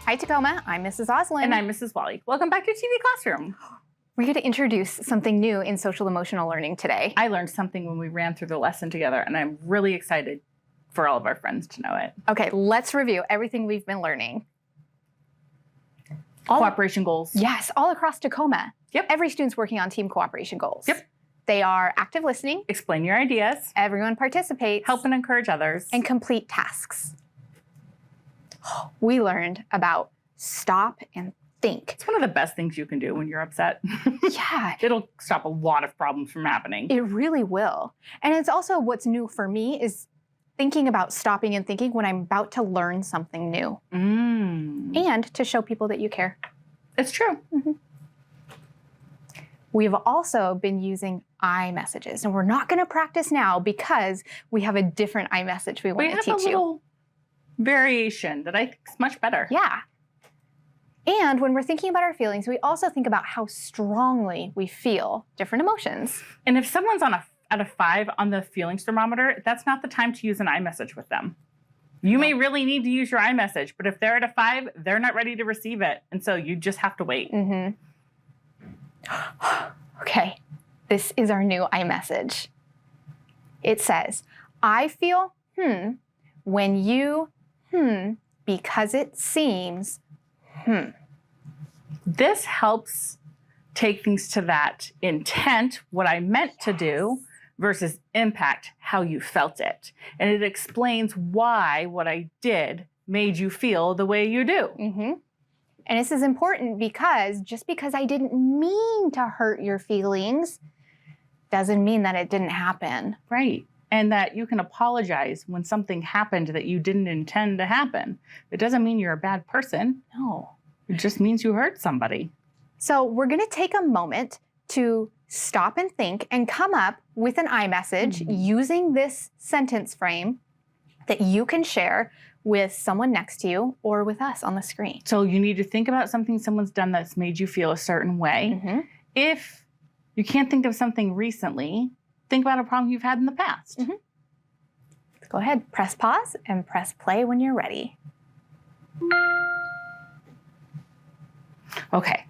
Hi, Tacoma. I'm Mrs. Oslin. And I'm Mrs. Wally. Welcome back to TV Classroom. We're going to introduce something new in social emotional learning today. I learned something when we ran through the lesson together, and I'm really excited for all of our friends to know it. Okay, let's review everything we've been learning. Cooperation goals. Yes, all across Tacoma. Yep. Every student's working on team cooperation goals. Yep. They are active listening. Explain your ideas. Everyone participates. Help and encourage others. And complete tasks. We learned about stop and think. It's one of the best things you can do when you're upset. Yeah. It'll stop a lot of problems from happening. It really will. And it's also what's new for me is thinking about stopping and thinking when I'm about to learn something new. And to show people that you care. It's true. We've also been using Imessages, and we're not going to practice now because we have a different iMessage we want to teach you. We have a little variation that I think is much better. Yeah. And when we're thinking about our feelings, we also think about how strongly we feel different emotions. And if someone's on out of 5 on the feelings thermometer, that's not the time to use an iMessage with them. You may really need to use your iMessage, but if they're at a 5, they're not ready to receive it. And so you just have to wait. Okay, this is our new iMessage. It says, I feel, when you, because it seems, This helps take things to that intent, what I meant to do, versus impact, how you felt it. And it explains why what I did made you feel the way you do. And this is important because just because I didn't mean to hurt your feelings doesn't mean that it didn't happen. Right. And that you can apologize when something happened that you didn't intend to happen. It doesn't mean you're a bad person. No. It just means you hurt somebody. So we're going to take a moment to stop and think and come up with an iMessage using this sentence frame that you can share with someone next to you or with us on the screen. So you need to think about something someone's done that's made you feel a certain way. If you can't think of something recently, think about a problem you've had in the past. Go ahead, press pause and press play when you're ready. Okay.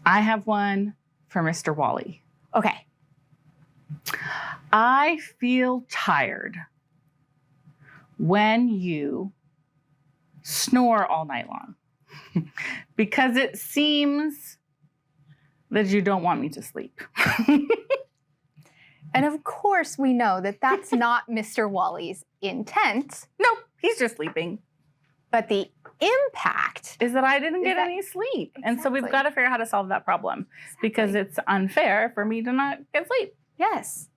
I have one for Mr. Wally. Okay. I feel tired when you snore all night long because it seems that you don't want me to sleep. And of course, we know that that's not Mr. Wally's intent. No, he's just sleeping. But the impact is that I didn't get any sleep. And so we've got to figure out how to solve that problem because it's unfair for me to not get sleep. Yes.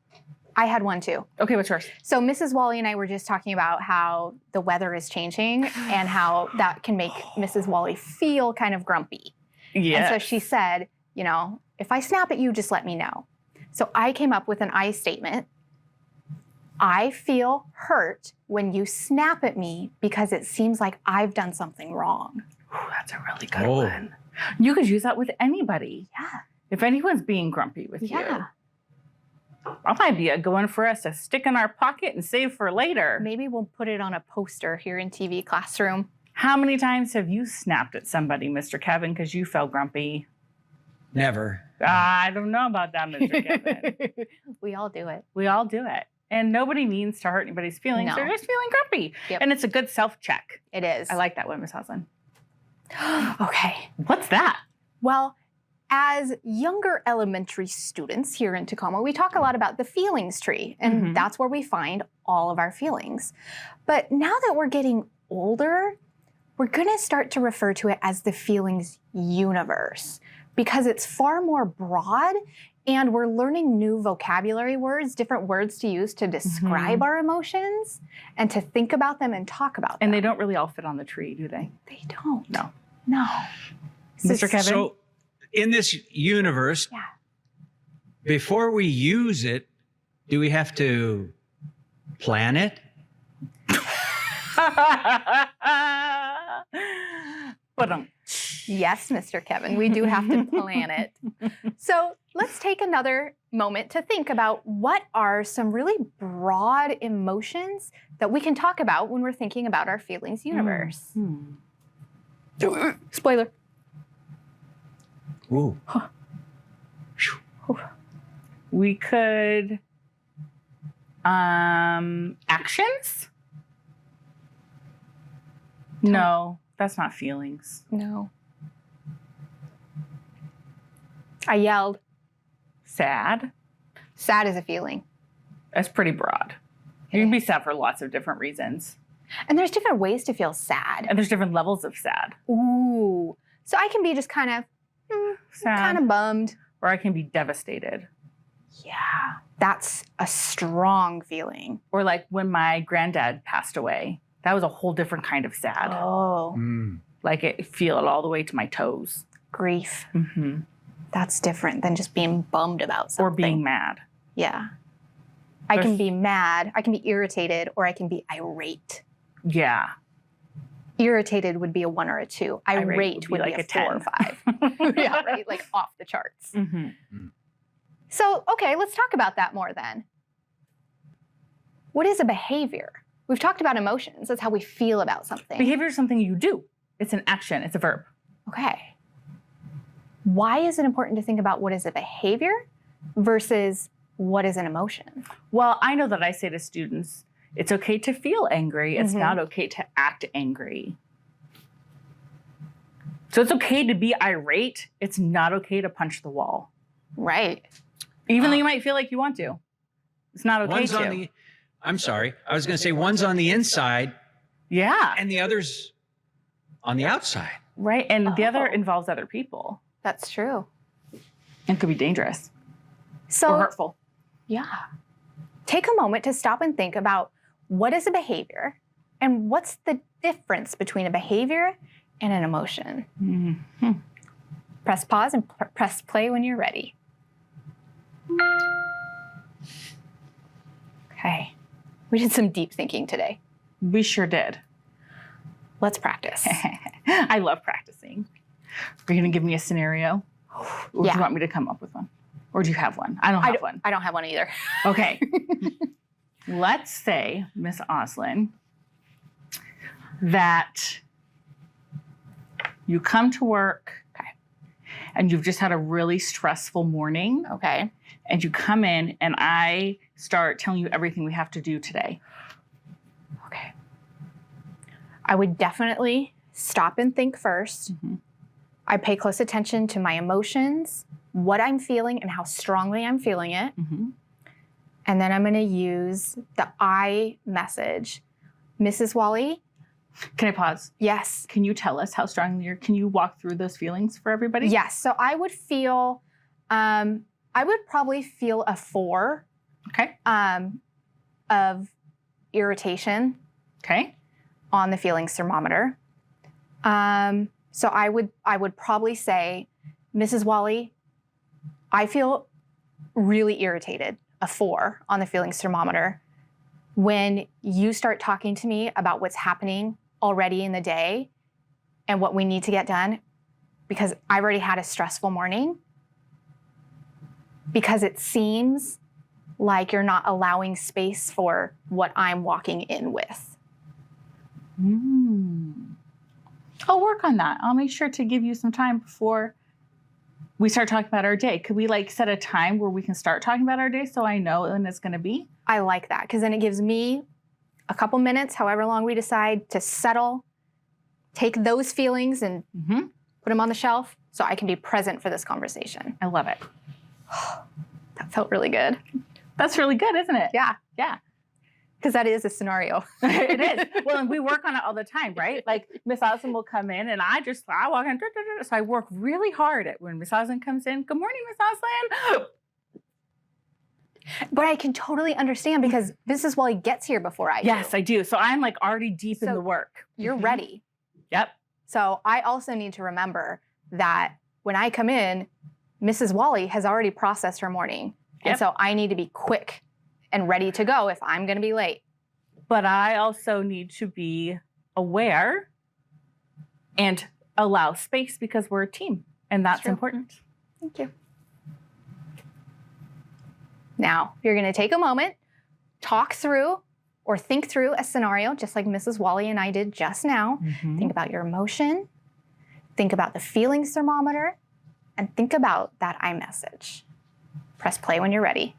I had one too. Okay, what's yours? So Mrs. Wally and I were just talking about how the weather is changing and how that can make Mrs. Wally feel kind of grumpy. Yeah. And so she said, you know, if I snap at you, just let me know. So I came up with an I statement. I feel hurt when you snap at me because it seems like I've done something wrong. Ooh, that's a really good one. You could use that with anybody. Yeah. If anyone's being grumpy with you. Yeah. That might be a good one for us to stick in our pocket and save for later. Maybe we'll put it on a poster here in TV Classroom. How many times have you snapped at somebody, Mr. Kevin, because you felt grumpy? Never. I don't know about that, Mr. Kevin. We all do it. We all do it. And nobody means to hurt anybody's feelings. No. They're just feeling grumpy. Yep. And it's a good self-check. It is. I like that one, Miss Hoslin. Okay. What's that? Well, as younger elementary students here in Tacoma, we talk a lot about the feelings tree, and that's where we find all of our feelings. But now that we're getting older, we're going to start to refer to it as the feelings universe because it's far more broad and we're learning new vocabulary words, different words to use to describe our emotions and to think about them and talk about them. And they don't really all fit on the tree, do they? They don't. No. No. Mr. Kevin? So in this universe, before we use it, do we have to plan it? But Yes, Mr. Kevin, we do have to plan it. So let's take another moment to think about what are some really broad emotions that we can talk about when we're thinking about our feelings universe. Spoiler. Ooh. We could actions? No, that's not feelings. No. I yelled. Sad? Sad is a feeling. That's pretty broad. You can be sad for lots of different reasons. And there's different ways to feel sad. And there's different levels of sad. Ooh. So I can be just kind of Sad. kind of bummed. Or I can be devastated. Yeah. That's a strong feeling. Or like when my granddad passed away. That was a whole different kind of sad. Oh. Like I feel it all the way to my toes. Grief. Mm-hmm. That's different than just being bummed about something. Or being mad. Yeah. I can be mad, I can be irritated, or I can be irate. Yeah. Irritated would be a 1 or a 2. Irate would be like a 4 or 5. Yeah, right? Like off the charts. Mm-hmm. So, okay, let's talk about that more then. What is a behavior? We've talked about emotions. That's how we feel about something. Behavior is something you do. It's an action. It's a verb. Okay. Why is it important to think about what is a behavior versus what is an emotion? Well, I know that I say to students, it's okay to feel angry. It's not okay to act angry. So it's okay to be irate. It's not okay to punch the wall. Right. Even though you might feel like you want to. It's not okay to. I'm sorry. I was going to say one's on the inside. Yeah. And the other's on the outside. Right. And the other involves other people. That's true. And could be dangerous. So, or hurtful. Yeah. Take a moment to stop and think about what is a behavior and what's the difference between a behavior and an emotion. Mm-hmm. Press pause and press play when you're ready. Okay. We did some deep thinking today. We sure did. Let's practice. I love practicing. Are you going to give me a scenario? Or do you want me to come up with one? Or do you have one? I don't have one. I don't have one either. Okay. Let's say, Miss Oslin, that you come to work and you've just had a really stressful morning. Okay. And you come in and I start telling you everything we have to do today. Okay. I would definitely stop and think first. I pay close attention to my emotions, what I'm feeling, and how strongly I'm feeling it. And then I'm going to use the I message. Mrs. Wally? Can I pause? Yes. Can you tell us how strongly can you walk through those feelings for everybody? Yes. So I would feel, I would probably feel a 4. Okay. Of irritation. Okay. On the feelings thermometer. So I would probably say, Mrs. Wally, I feel really irritated, a 4 on the feelings thermometer, when you start talking to me about what's happening already in the day and what we need to get done, because I've already had a stressful morning, because it seems like you're not allowing space for what I'm walking in with. I'll work on that. I'll make sure to give you some time before we start talking about our day. Could we set a time where we can start talking about our day so I know when it's going to be? I like that because then it gives me a couple minutes, however long we decide, to settle, take those feelings and put them on the shelf so I can be present for this conversation. I love it. That felt really good. That's really good, isn't it? Yeah. Yeah. Because that is a scenario. It is. Well, and we work on it all the time, right? Like Miss Osmond will come in and I walk in. So I work really hard at when Miss Osmond comes in. Good morning, Miss Osmond. But I can totally understand because Mrs. Wally gets here before I do. Yes, I do. So I'm already deep in the work. You're ready. Yep. So I also need to remember that when I come in, Mrs. Wally has already processed her morning. And so I need to be quick and ready to go if I'm going to be late. But I also need to be aware and allow space because we're a team, and that's True. important. Thank you. Now, you're going to take a moment, talk through or think through a scenario, just like Mrs. Wally and I did just now. Think about your emotion, think about the feelings thermometer, and think about that iMessage. Press play when you're ready.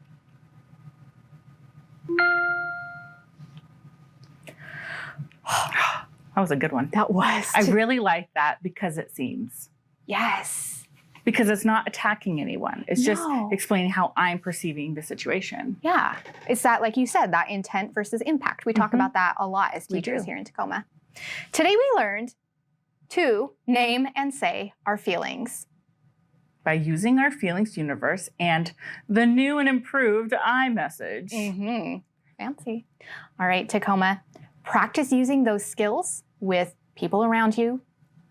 That was a good one. That was. I really like that because it seems. Yes. Because it's not attacking anyone. It's just No. explaining how I'm perceiving the situation. Yeah. It's that, like you said, that intent versus impact. We talk about that a lot as We teachers do. here in Tacoma. Today we learned to name and say our feelings. By using our feelings universe and the new and improved iMessage. Fancy. All right, Tacoma, practice using those skills with people around you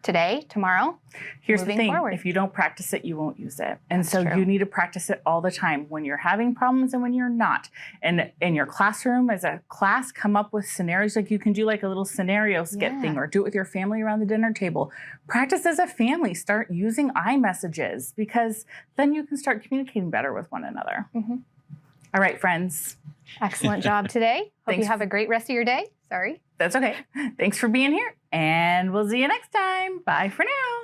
today, tomorrow. Here's the moving thing, forward. if you don't practice it, you won't use it. And That's so true. you need to practice it all the time when you're having problems and when you're not. And in your classroom, as a class, come up with scenarios. Like you can do like a little scenario skit Yeah. thing or do it with your family around the dinner table. Practice as a family. Start using iMessages because then you can start communicating better with one another. All right, friends. Excellent job today. Hope you Thanks. have a great rest of your day. Sorry. That's okay. Thanks for being here, and we'll see you next time. Bye for now.